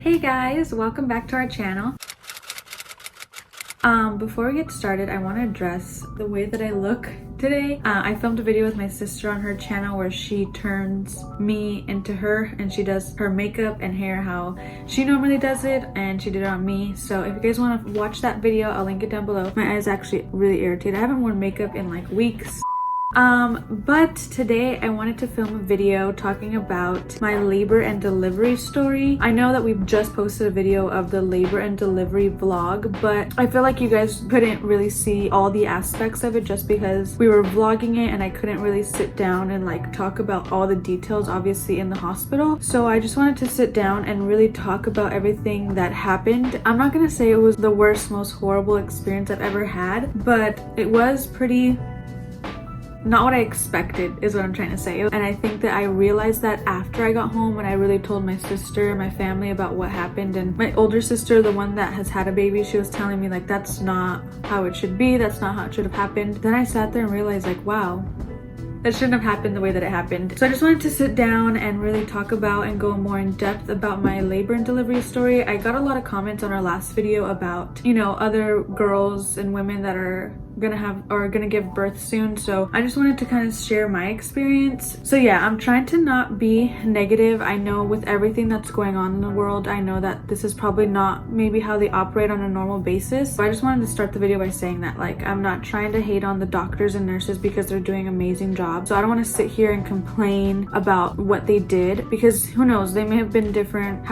Hey guys, welcome back to our channel. Before we get started, I want to address the way that I look today. I filmed a video with my sister on her channel where she turns me into her and she does her makeup and hair how she normally does it, and she did it on me. So if you guys want to watch that video, I'll link it down below. My eyes actually really irritated. I haven't worn makeup in like weeks. But today I wanted to film a video talking about my labor and delivery story. I know that we've just posted a video of the labor and delivery vlog, but I feel like you guys couldn't really see all the aspects of it just because we were vlogging it and I couldn't really sit down and like talk about all the details obviously in the hospital. So I just wanted to sit down and really talk about everything that happened. I'm not gonna say it was the worst, most horrible experience I've ever had, but it was pretty not what I expected is what I'm trying to say. And I think that I realized that after I got home, when I really told my sister, my family about what happened. And my older sister, the one that has had a baby, she was telling me like, that's not how it should be, that's not how it should have happened. Then I sat there and realized like, wow, that shouldn't have happened the way that it happened. So I just wanted to sit down and really talk about and go more in depth about my labor and delivery story. I got a lot of comments on our last video about, you know, other girls and women that are gonna give birth soon. So I just wanted to kind of share my experience. So yeah, I'm trying to not be negative. I know with everything that's going on in the world, I know that this is probably not maybe how they operate on a normal basis. So I just wanted to start the video by saying that like, I'm not trying to hate on the doctors and nurses because they're doing amazing jobs. So I don't want to sit here and complain about what they did, because who knows, they may have been different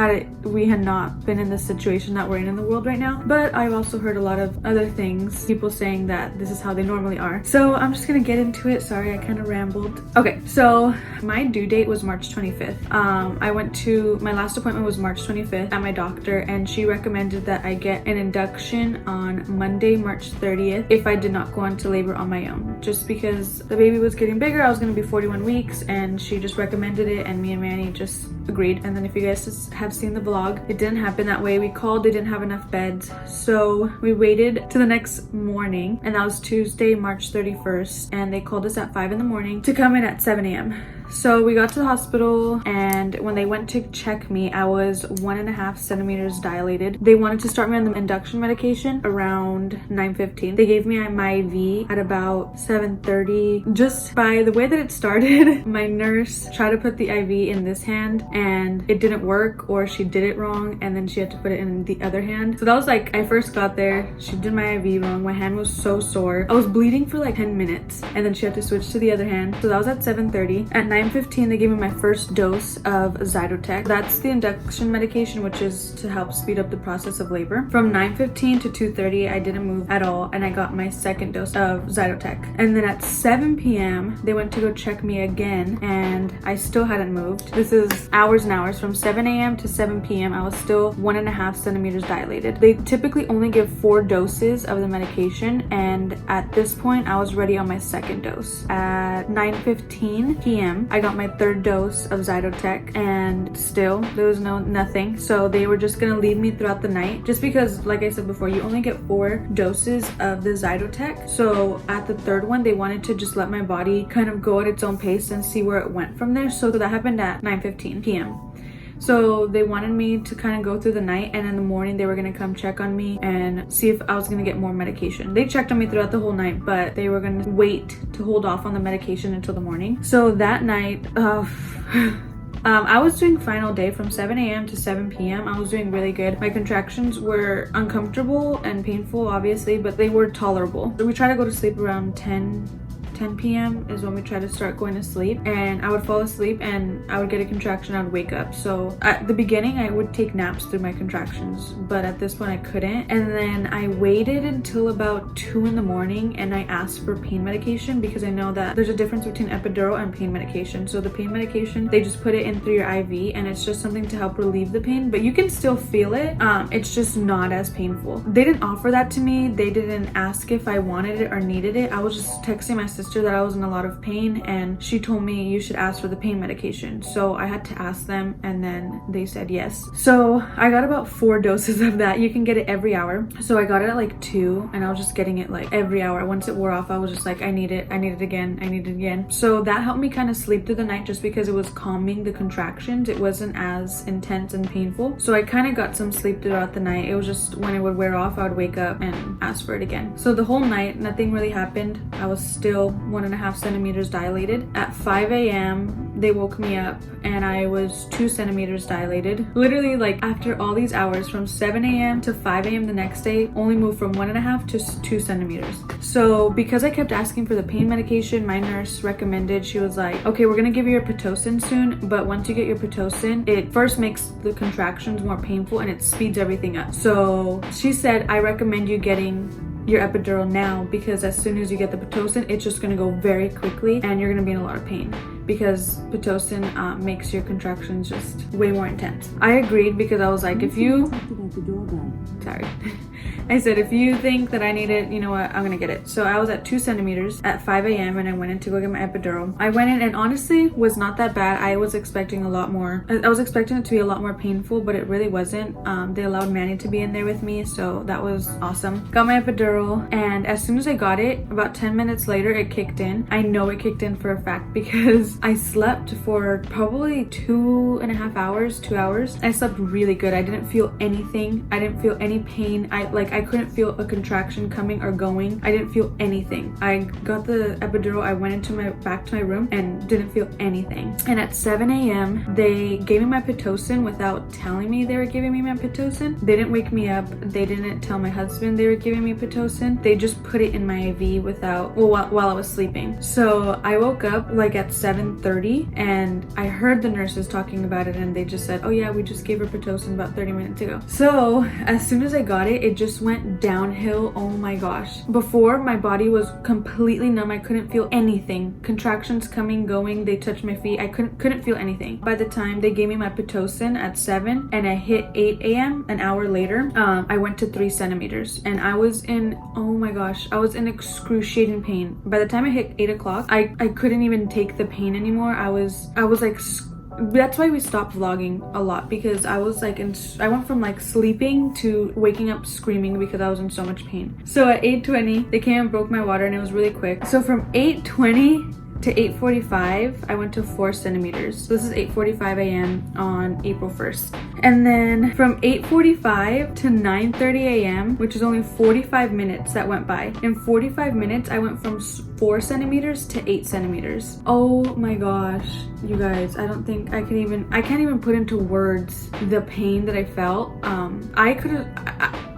we had not been in the situation that we're in the world right now. But I've also heard a lot of other things, people saying that this is how they normally are. So I'm just gonna get into it. Sorry, I kind of rambled. Okay, so my due date was March 25th. My last appointment was March 25th at my doctor, and she recommended that I get an induction on Monday, March 30th if I did not go into labor on my own, just because the baby was getting bigger. I was gonna be 41 weeks and she just recommended it, and me and Manny just agreed. And then if you guys have seen the vlog, it didn't happen that way. We called, they didn't have enough beds, so we waited to the next morning, and that was Tuesday, March 31st, and they called us at 5 in the morning to come in at 7 a.m. So we got to the hospital, and when they went to check me, I was 1.5 centimeters dilated. They wanted to start me on the induction medication around 9:15. They gave me my IV at about 7:30. Just by the way that it started, my nurse tried to put the IV in this hand and it didn't work, or she did it wrong, and then she had to put it in the other hand. So that was like, I first got there, she did my IV wrong. My hand was so sore. I was bleeding for like 10 minutes, and then she had to switch to the other hand. So that was at 7:30. At 9:15, they gave me my first dose of Zytotec. That's the induction medication, which is to help speed up the process of labor. From 9:15 to 2:30, I didn't move at all, and I got my second dose of Zytotec. And then at 7 p.m., they went to go check me again, and I still hadn't moved. This is hours and hours. From 7 a.m. to 7 p.m., I was still 1.5 centimeters dilated. They typically only give 4 doses of the medication, and at this point, I was ready on my second dose. At 9:15 p.m., I got my third dose of Zytotec, and still there was nothing. So they were just gonna leave me throughout the night, just because, like I said before, you only get 4 doses of the Zytotec. So at the third one, they wanted to just let my body kind of go at its own pace and see where it went from there. So that happened at 9:15 p.m. So they wanted me to kind of go through the night, and in the morning they were gonna come check on me and see if I was gonna get more medication. They checked on me throughout the whole night, but they were gonna wait to hold off on the medication until the morning. So that night, I was doing fine all day. From 7 a.m. to 7 p.m. I was doing really good. My contractions were uncomfortable and painful, obviously, but they were tolerable. So we tried to go to sleep around 10 p.m. is when we try to start going to sleep, and I would fall asleep and I would get a contraction, I would wake up. So at the beginning I would take naps through my contractions, but at this point I couldn't. And then I waited until about 2 in the morning and I asked for pain medication, because I know that there's a difference between epidural and pain medication. So the pain medication, they just put it in through your IV, and it's just something to help relieve the pain, but you can still feel it. It's just not as painful. They didn't offer that to me. They didn't ask if I wanted it or needed it. I was just texting my sister sister that I was in a lot of pain, and she told me you should ask for the pain medication. So I had to ask them, and then they said yes. So I got about 4 doses of that. You can get it every hour. So I got it at like 2, and I was just getting it like every hour. Once it wore off, I was just like, I need it again, I need it again. So that helped me kind of sleep through the night, just because it was calming the contractions. It wasn't as intense and painful. So I kind of got some sleep throughout the night. It was just when it would wear off, I would wake up and ask for it again. So the whole night, nothing really happened. I was still 1.5 centimeters dilated. At 5 a.m., they woke me up and I was 2 centimeters dilated. Literally, like, after all these hours, from 7 a.m. to 5 a.m. the next day, only moved from 1.5 to 2 centimeters. So because I kept asking for the pain medication, my nurse recommended, she was like, okay, we're gonna give you your pitocin soon, but once you get your pitocin, it first makes the contractions more painful and it speeds everything up. So she said, I recommend you getting your epidural now, because as soon as you get the pitocin, it's just going to go very quickly and you're going to be in a lot of pain, because pitocin makes your contractions just way more intense. I agreed, because I was like, if you sorry I said, if you think that I need it, you know what, I'm gonna get it. So I was at 2 centimeters at 5 a.m. and I went in to go get my epidural. I went in and honestly was not that bad. I was expecting a lot more. I was expecting it to be a lot more painful, but it really wasn't. They allowed Manny to be in there with me, so that was awesome. Got my epidural, and as soon as I got it, about 10 minutes later, it kicked in. I know it kicked in for a fact because I slept for probably 2.5 hours, 2 hours. I slept really good. I didn't feel anything. I didn't feel any pain. I couldn't feel a contraction coming or going. I didn't feel anything. I got the epidural, I went into back to my room and didn't feel anything. And at 7 a.m. they gave me my pitocin without telling me they were giving me my pitocin. They didn't wake me up. They didn't tell my husband they were giving me pitocin. They just put it in my IV while I was sleeping. So I woke up like at 7:30 and I heard the nurses talking about it, and they just said, oh yeah, we just gave her pitocin about 30 minutes ago. So as soon as I got it, it just went downhill. Oh my gosh. Before, my body was completely numb. I couldn't feel anything. Contractions coming, going, they touched my feet. I couldn't feel anything. By the time they gave me my pitocin at 7 and I hit 8 a.m. an hour later, I went to 3 centimeters and I was in, oh my gosh, I was in excruciating pain. By the time I hit 8 o'clock, I couldn't even take the pain anymore. I was like, that's why we stopped vlogging a lot, because I was like I went from like sleeping to waking up screaming because I was in so much pain. So at 8:20 they came and broke my water, and it was really quick. So from 8:20 to 8:45 I went to 4 centimeters. So this is 8:45 a.m. on April 1st. And then from 8:45 to 9:30 a.m., which is only 45 minutes that went by. In 45 minutes I went from 4 centimeters to 8 centimeters. Oh my gosh, you guys, I don't think I can't even put into words the pain that I felt.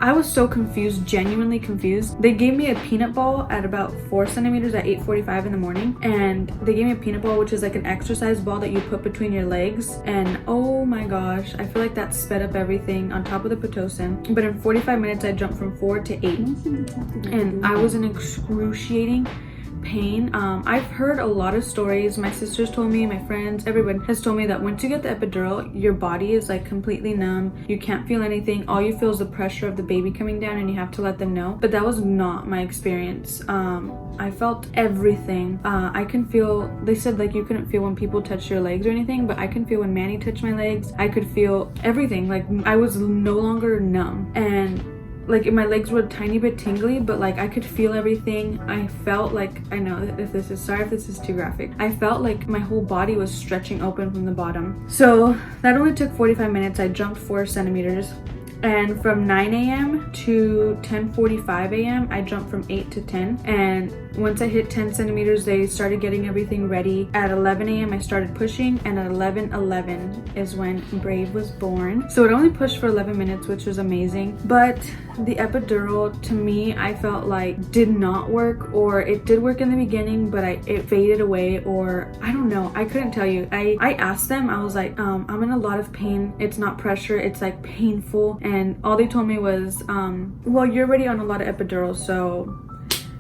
I was so confused, genuinely confused. They gave me a peanut ball at about 4 centimeters at 8:45 in the morning, and they gave me a peanut ball, which is like an exercise ball that you put between your legs. And oh my gosh, I feel like that sped up everything on top of the pitocin. But in 45 minutes I jumped from 4 to 8, and I was in excruciating pain. I've heard a lot of stories. My sisters told me, my friends, everyone has told me that once you get the epidural, your body is like completely numb. You can't feel anything. All you feel is the pressure of the baby coming down, and you have to let them know. But that was not my experience. I felt everything. I can feel, they said like you couldn't feel when people touch your legs or anything, but I can feel when Manny touched my legs. I could feel everything. Like I was no longer numb, and like my legs were a tiny bit tingly, but like I could feel everything. I felt like, I know if this is too graphic, I felt like my whole body was stretching open from the bottom. So that only took 45 minutes. I jumped 4 centimeters. And from 9 a.m. to 10:45 a.m. I jumped from 8 to 10. And once I hit 10 centimeters, they started getting everything ready. At 11 a.m. I started pushing, and at 11:11 is when Brave was born. So it only pushed for 11 minutes, which was amazing. But the epidural, to me, I felt like did not work, or it did work in the beginning, but it faded away, or I don't know. I couldn't tell you. I asked them, I was like, I'm in a lot of pain. It's not pressure, it's like painful. And all they told me was, well, you're already on a lot of epidurals, so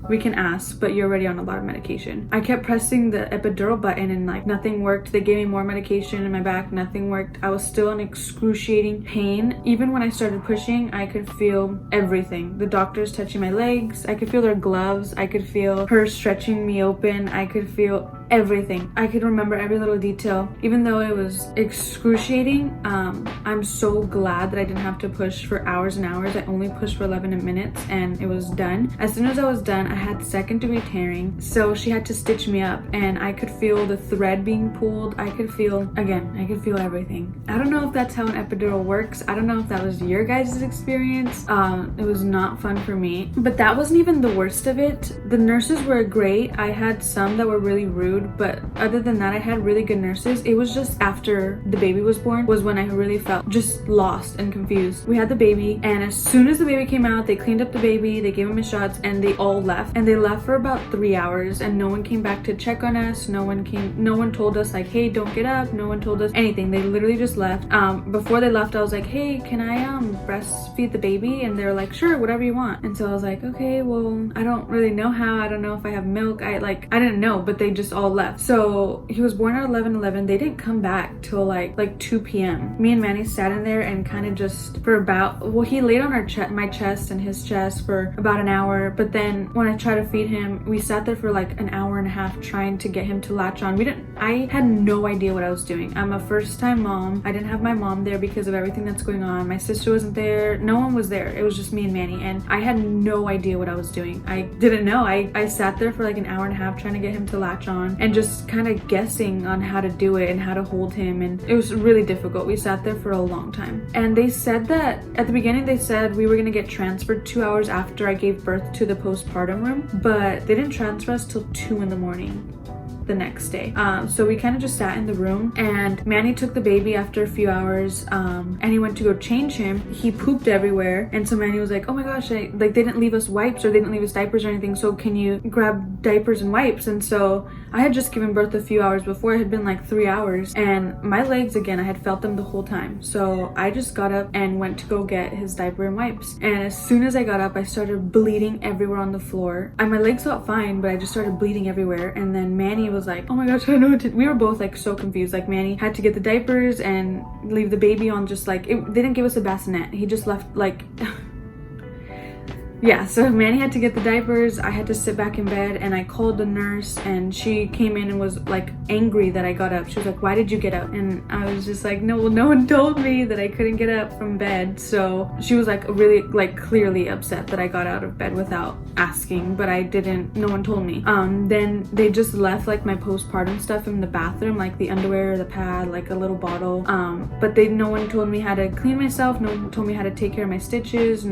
we can ask, but you're already on a lot of medication. I kept pressing the epidural button and like nothing worked. They gave me more medication in my back, nothing worked. I was still in excruciating pain. Even when I started pushing, I could feel everything. The doctors touching my legs, I could feel their gloves, I could feel her stretching me open, I could feel everything. I could remember every little detail. Even though it was excruciating, I'm so glad that I didn't have to push for hours and hours. I only pushed for 11 minutes and it was done. As soon as I was done, I had second-degree tearing, so she had to stitch me up, and I could feel the thread being pulled. I could feel everything. I don't know if that's how an epidural works. I don't know if that was your guys' experience. It was not fun for me, but that wasn't even the worst of it. The nurses were great. I had some that were really rude, but other than that, I had really good nurses. It was just after the baby was born was when I really felt just lost and confused. We had the baby, and as soon as the baby came out, they cleaned up the baby, they gave him his shots, and they all left. And they left for about 3 hours, and no one came back to check on us. No one told us like, hey, don't get up. No one told us anything. They literally just left. Before they left, I was like, hey, can I breastfeed the baby? And they're like, sure, whatever you want. And so I was like, okay, well, I don't really know how. I don't know if I have milk. I didn't know, but they just all left. So he was born at 11:11. They didn't come back till like 2 p.m. Me and Manny sat in there and kind of just for about, well, he laid on my chest and his chest for about an hour. But then when I tried to feed him, we sat there for like an hour and a half trying to get him to latch on. I had no idea what I was doing. I'm a first-time mom. I didn't have my mom there because of everything that's going on. My sister wasn't there. No one was there. It was just me and Manny, and I had no idea what I was doing. I didn't know. I sat there for like an hour and a half trying to get him to latch on and just kind of guessing on how to do it and how to hold him, and it was really difficult. We sat there for a long time, and they said that at the beginning they said we were gonna get transferred 2 hours after I gave birth to the postpartum room, but they didn't transfer us till 2 in the morning the next day. So we kind of just sat in the room, and Manny took the baby after a few hours, and he went to go change him. He pooped everywhere, and so Manny was like, oh my gosh, they didn't leave us wipes, or they didn't leave us diapers or anything, so can you grab diapers and wipes? And so I had just given birth a few hours before. It had been like 3 hours, and my legs, again, I had felt them the whole time. So I just got up and went to go get his diaper and wipes, and as soon as I got up, I started bleeding everywhere on the floor, and my legs felt fine, but I just started bleeding everywhere. And then Manny was like, oh my gosh, I don't know what to do. We were both like so confused. Like Manny had to get the diapers and leave the baby on, just like they didn't give us a bassinet. He just left like yeah, so Manny had to get the diapers. I had to sit back in bed, and I called the nurse, and she came in and was like angry that I got up. She was like, why did you get up? And I was just like, no, well, no one told me that I couldn't get up from bed. So she was like really like clearly upset that I got out of bed without asking, but I didn't, no one told me. Then they just left like my postpartum stuff in the bathroom, like the underwear, the pad, like a little bottle. But no one told me how to clean myself. No one told me how to take care of my stitches.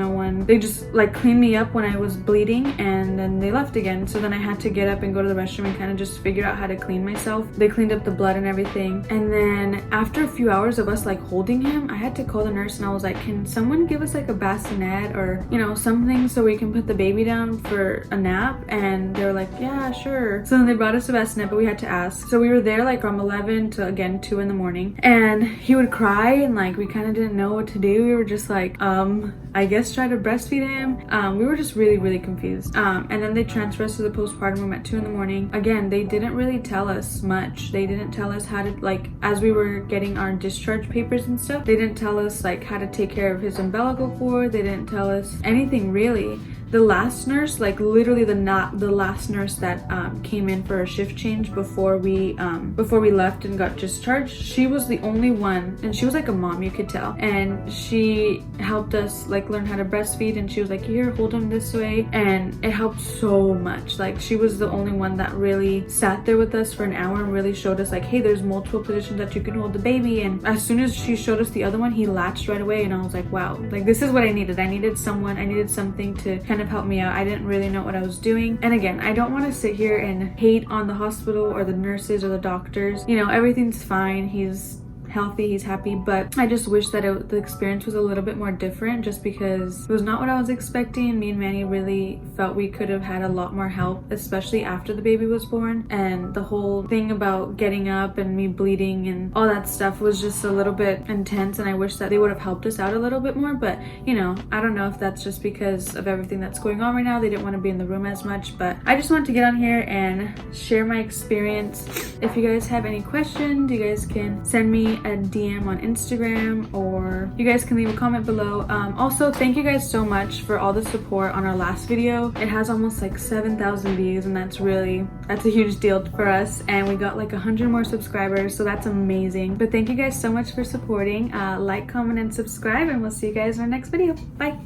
They just like cleaned me up when I was bleeding, and then they left again. So then I had to get up and go to the restroom and kind of just figure out how to clean myself. They cleaned up the blood and everything, and then after a few hours of us like holding him, I had to call the nurse, and I was like, can someone give us like a bassinet or something so we can put the baby down for a nap? And they were like, yeah, sure. So then they brought us a bassinet, but we had to ask. So we were there like from 11 to again 2 in the morning, and he would cry, and like we kind of didn't know what to do. We were just like, I guess try to breastfeed him. We were just really confused. And then they transferred us to the postpartum room at 2 in the morning. Again, they didn't really tell us much. They didn't tell us how to, like, as we were getting our discharge papers and stuff, they didn't tell us like how to take care of his umbilical cord. They didn't tell us anything really. The last nurse, like literally the last nurse that came in for a shift change before we left and got discharged, she was the only one, and she was like a mom, you could tell, and she helped us like learn how to breastfeed, and she was like, here, hold him this way, and it helped so much. Like she was the only one that really sat there with us for an hour and really showed us like, hey, there's multiple positions that you can hold the baby. And as soon as she showed us the other one, he latched right away, and I was like, wow, like this is what I needed. I needed something to kind of help me out. I didn't really know what I was doing. And again, I don't want to sit here and hate on the hospital or the nurses or the doctors. Everything's fine. He's healthy, he's happy, but I just wish that the experience was a little bit more different, just because it was not what I was expecting. Me and Manny really felt we could have had a lot more help, especially after the baby was born, and the whole thing about getting up and me bleeding and all that stuff was just a little bit intense, and I wish that they would have helped us out a little bit more. But you know, I don't know if that's just because of everything that's going on right now, they didn't want to be in the room as much. But I just wanted to get on here and share my experience. If you guys have any questions, you guys can send me a DM on Instagram, or you guys can leave a comment below. Also, thank you guys so much for all the support on our last video. It has almost like 7,000 views, and that's a huge deal for us, and we got like 100 more subscribers, so that's amazing. But thank you guys so much for supporting. Like, comment, and subscribe, and we'll see you guys in our next video. Bye.